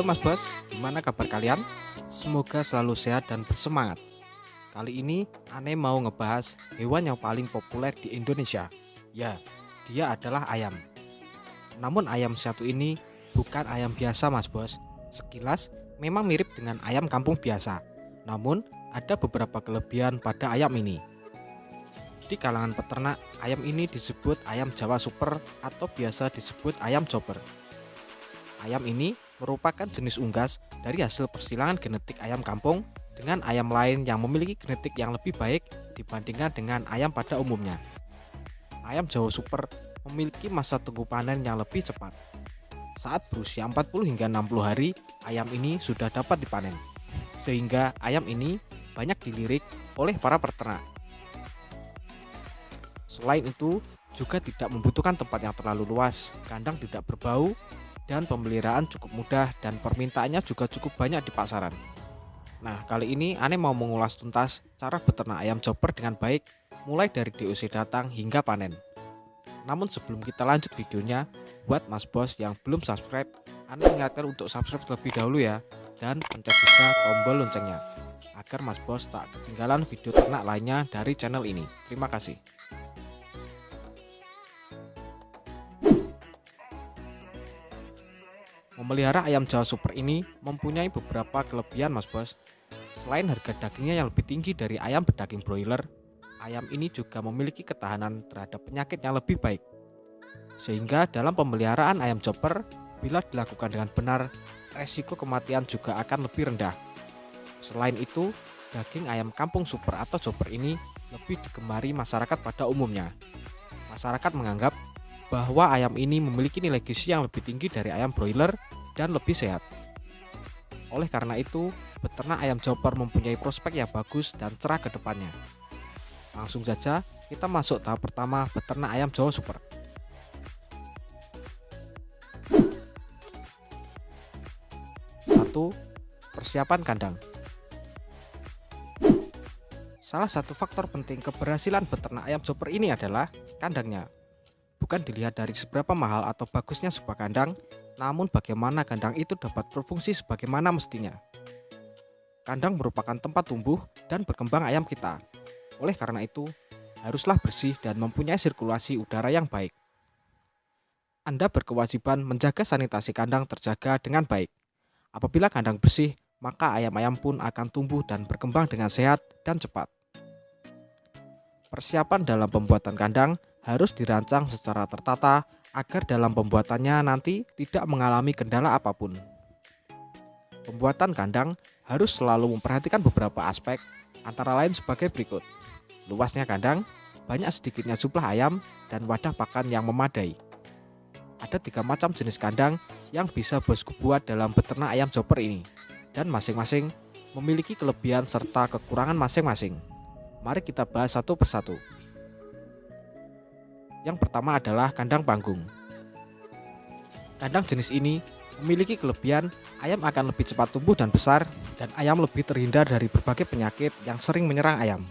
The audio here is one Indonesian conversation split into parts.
Halo Mas Bos, gimana kabar kalian? Semoga selalu sehat dan bersemangat. Kali ini Ane mau ngebahas hewan yang paling populer di Indonesia. Ya, dia adalah ayam. Namun ayam satu ini bukan ayam biasa Mas Bos. Sekilas memang mirip dengan ayam kampung biasa. Namun ada beberapa kelebihan pada ayam ini. Di kalangan peternak, ayam ini disebut ayam Jawa Super atau biasa disebut ayam chopper. Ayam ini merupakan jenis unggas dari hasil persilangan genetik ayam kampung dengan ayam lain yang memiliki genetik yang lebih baik dibandingkan dengan ayam pada umumnya. Ayam Jawa Super memiliki masa tunggu panen yang lebih cepat. Saat berusia 40 hingga 60 hari, ayam ini sudah dapat dipanen. Sehingga ayam ini banyak dilirik oleh para peternak. Selain itu, juga tidak membutuhkan tempat yang terlalu luas, kandang tidak berbau, dan pemeliharaan cukup mudah dan permintaannya juga cukup banyak di pasaran. Nah, kali ini Ane mau mengulas tuntas cara beternak ayam chopper dengan baik, mulai dari DOC datang hingga panen. Namun sebelum kita lanjut videonya, buat Mas Bos yang belum subscribe, Ane ingatkan untuk subscribe terlebih dahulu ya, dan pencet juga tombol loncengnya, agar Mas Bos tak ketinggalan video ternak lainnya dari channel ini. Terima kasih. Memelihara ayam Jawa Super ini mempunyai beberapa kelebihan Mas Bos. Selain harga dagingnya yang lebih tinggi dari ayam berdaging broiler, ayam ini juga memiliki ketahanan terhadap penyakit yang lebih baik. Sehingga dalam pemeliharaan ayam chopper, bila dilakukan dengan benar, resiko kematian juga akan lebih rendah. Selain itu, daging ayam kampung super atau chopper ini lebih digemari masyarakat pada umumnya. Masyarakat menganggap bahwa ayam ini memiliki nilai gizi yang lebih tinggi dari ayam broiler dan lebih sehat. Oleh karena itu, beternak ayam chopper mempunyai prospek yang bagus dan cerah ke depannya. Langsung saja kita masuk tahap pertama, beternak ayam Jawa Super. Satu, persiapan kandang. Salah satu faktor penting keberhasilan beternak ayam chopper ini adalah kandangnya. Bukan dilihat dari seberapa mahal atau bagusnya sebuah kandang, namun bagaimana kandang itu dapat berfungsi sebagaimana mestinya. Kandang merupakan tempat tumbuh dan berkembang ayam kita. Oleh karena itu, haruslah bersih dan mempunyai sirkulasi udara yang baik. Anda berkewajiban menjaga sanitasi kandang terjaga dengan baik. Apabila kandang bersih, maka ayam-ayam pun akan tumbuh dan berkembang dengan sehat dan cepat. Persiapan dalam pembuatan kandang harus dirancang secara tertata agar dalam pembuatannya nanti tidak mengalami kendala apapun. Pembuatan kandang harus selalu memperhatikan beberapa aspek, antara lain sebagai berikut. Luasnya kandang, banyak sedikitnya jumlah ayam, dan wadah pakan yang memadai. Ada 3 macam jenis kandang yang bisa bosku buat dalam beternak ayam chopper ini, dan masing-masing memiliki kelebihan serta kekurangan masing-masing. Mari kita bahas satu persatu. Yang pertama adalah kandang panggung. Kandang jenis ini memiliki kelebihan ayam akan lebih cepat tumbuh dan besar, dan ayam lebih terhindar dari berbagai penyakit yang sering menyerang ayam.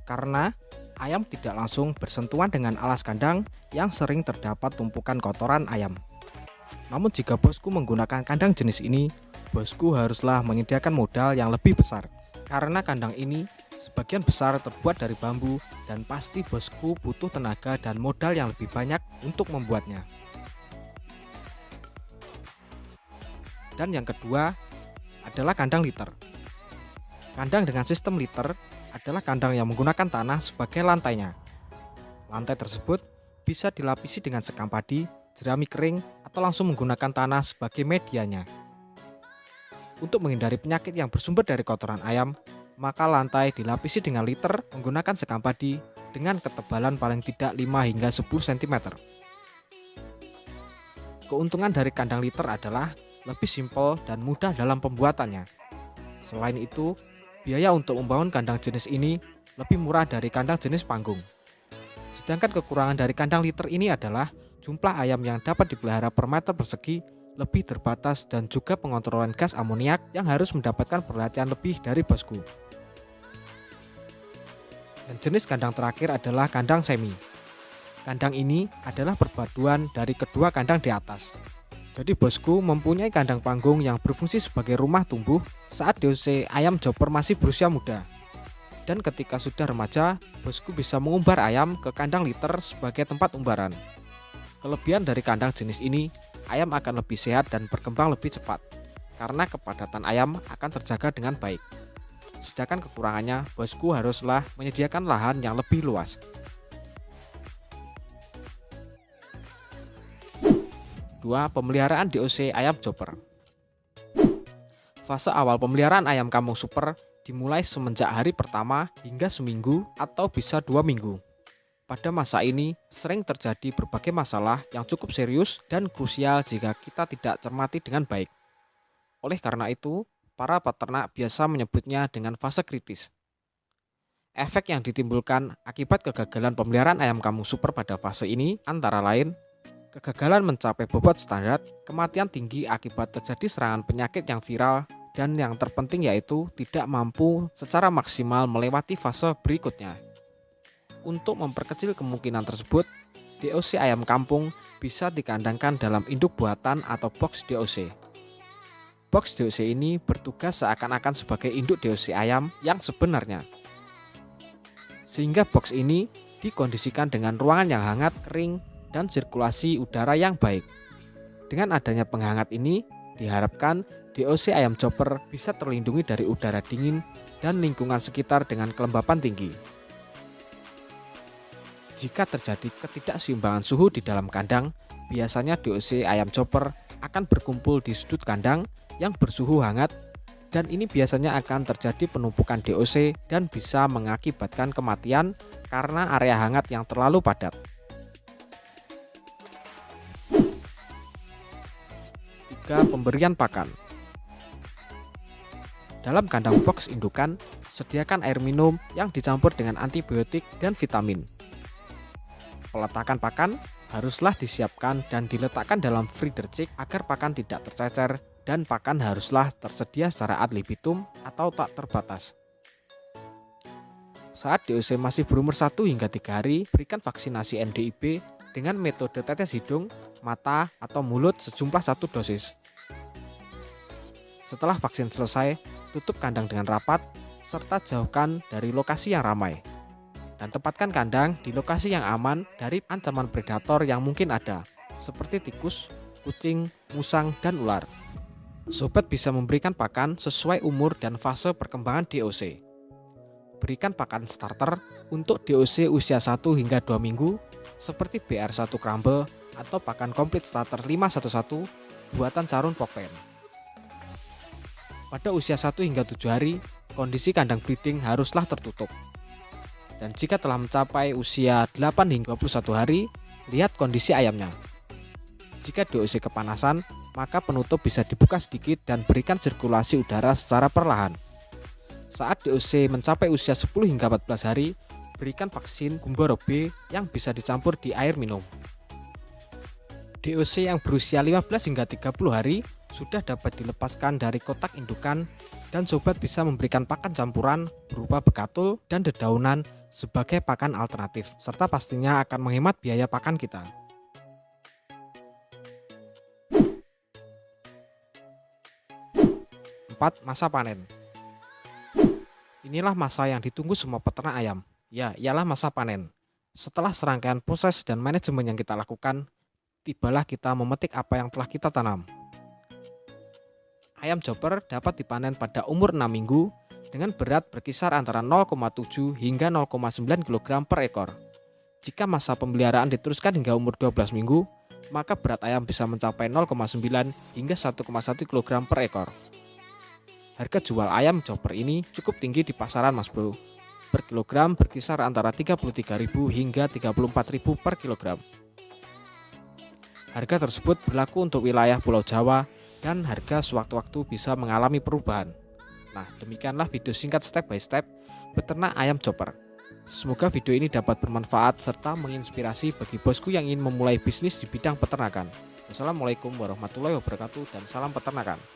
Karena ayam tidak langsung bersentuhan dengan alas kandang yang sering terdapat tumpukan kotoran ayam. Namun jika bosku menggunakan kandang jenis ini, bosku haruslah menyediakan modal yang lebih besar. Karena kandang ini sebagian besar terbuat dari bambu dan pasti bosku butuh tenaga dan modal yang lebih banyak untuk membuatnya. Dan yang kedua adalah kandang liter. Kandang dengan sistem liter adalah kandang yang menggunakan tanah sebagai lantainya. Lantai tersebut bisa dilapisi dengan sekam padi, jerami kering, atau langsung menggunakan tanah sebagai medianya. Untuk menghindari penyakit yang bersumber dari kotoran ayam, maka lantai dilapisi dengan liter menggunakan sekam padi dengan ketebalan paling tidak 5 hingga 10 cm. Keuntungan dari kandang liter adalah lebih simpel dan mudah dalam pembuatannya. Selain itu, biaya untuk membangun kandang jenis ini lebih murah dari kandang jenis panggung. Sedangkan kekurangan dari kandang liter ini adalah jumlah ayam yang dapat dipelihara per meter persegi lebih terbatas dan juga pengontrolan gas amoniak yang harus mendapatkan perhatian lebih dari bosku. Dan jenis kandang terakhir adalah kandang semi. Kandang ini adalah perpaduan dari kedua kandang di atas. Jadi bosku mempunyai kandang panggung yang berfungsi sebagai rumah tumbuh saat DOC ayam chopper masih berusia muda. Dan ketika sudah remaja, bosku bisa mengumbar ayam ke kandang liter sebagai tempat umbaran. Kelebihan dari kandang jenis ini, ayam akan lebih sehat dan berkembang lebih cepat, karena kepadatan ayam akan terjaga dengan baik. Sedangkan kekurangannya, bosku haruslah menyediakan lahan yang lebih luas. 2. Pemeliharaan DOC ayam chopper. Fase awal pemeliharaan ayam kampung super dimulai semenjak hari pertama hingga seminggu atau bisa 2 minggu. Pada masa ini sering terjadi berbagai masalah yang cukup serius dan krusial jika kita tidak cermati dengan baik. Oleh karena itu, para peternak biasa menyebutnya dengan fase kritis. Efek yang ditimbulkan akibat kegagalan pemeliharaan ayam kampung super pada fase ini antara lain kegagalan mencapai bobot standar, kematian tinggi akibat terjadi serangan penyakit yang viral, dan yang terpenting yaitu tidak mampu secara maksimal melewati fase berikutnya. Untuk memperkecil kemungkinan tersebut, DOC ayam kampung bisa dikandangkan dalam induk buatan atau box DOC. Box DOC ini bertugas seakan-akan sebagai induk DOC ayam yang sebenarnya. Sehingga box ini dikondisikan dengan ruangan yang hangat, kering, dan sirkulasi udara yang baik. Dengan adanya penghangat ini, diharapkan DOC ayam chopper bisa terlindungi dari udara dingin dan lingkungan sekitar dengan kelembapan tinggi. Jika terjadi ketidakseimbangan suhu di dalam kandang, biasanya DOC ayam chopper akan berkumpul di sudut kandang yang bersuhu hangat, dan ini biasanya akan terjadi penumpukan DOC dan bisa mengakibatkan kematian karena area hangat yang terlalu padat. 3. Pemberian pakan. Dalam kandang box indukan, sediakan air minum yang dicampur dengan antibiotik dan vitamin. Peletakan pakan haruslah disiapkan dan diletakkan dalam feeder chick agar pakan tidak tercecer, dan pakan haruslah tersedia secara ad libitum atau tak terbatas. Saat DOC masih berumur 1 hingga 3 hari, berikan vaksinasi NDIB dengan metode tetes hidung, mata, atau mulut sejumlah 1 dosis. Setelah vaksin selesai, tutup kandang dengan rapat, serta jauhkan dari lokasi yang ramai. Dan tempatkan kandang di lokasi yang aman dari ancaman predator yang mungkin ada, seperti tikus, kucing, musang, dan ular. Sobat bisa memberikan pakan sesuai umur dan fase perkembangan DOC. Berikan pakan starter untuk DOC usia 1 hingga 2 minggu, seperti BR1 Crumble atau pakan komplit starter 511 buatan Carun Pokpen. Pada usia 1 hingga 7 hari, kondisi kandang breeding haruslah tertutup. Dan jika telah mencapai usia 8 hingga 21 hari, lihat kondisi ayamnya. Jika DOC kepanasan, maka penutup bisa dibuka sedikit dan berikan sirkulasi udara secara perlahan. Saat DOC mencapai usia 10 hingga 14 hari, berikan vaksin Gumboro B yang bisa dicampur di air minum. DOC yang berusia 15 hingga 30 hari sudah dapat dilepaskan dari kotak indukan, dan sobat bisa memberikan pakan campuran berupa bekatul dan dedaunan sebagai pakan alternatif, serta pastinya akan menghemat biaya pakan kita. 4. Masa panen. Inilah masa yang ditunggu semua peternak ayam. Ya, ialah masa panen. Setelah serangkaian proses dan manajemen yang kita lakukan, tibalah kita memetik apa yang telah kita tanam. Ayam chopper dapat dipanen pada umur 6 minggu dengan berat berkisar antara 0,7 hingga 0,9 kg per ekor. Jika masa pemeliharaan diteruskan hingga umur 12 minggu, maka berat ayam bisa mencapai 0,9 hingga 1,1 kg per ekor. Harga jual ayam chopper ini cukup tinggi di pasaran, Mas Bro. Per kilogram berkisar antara 33.000 hingga 34.000 per kilogram. Harga tersebut berlaku untuk wilayah Pulau Jawa dan harga sewaktu-waktu bisa mengalami perubahan. Nah, demikianlah video singkat step by step beternak ayam chopper. Semoga video ini dapat bermanfaat serta menginspirasi bagi bosku yang ingin memulai bisnis di bidang peternakan. Wassalamualaikum warahmatullahi wabarakatuh dan salam peternakan.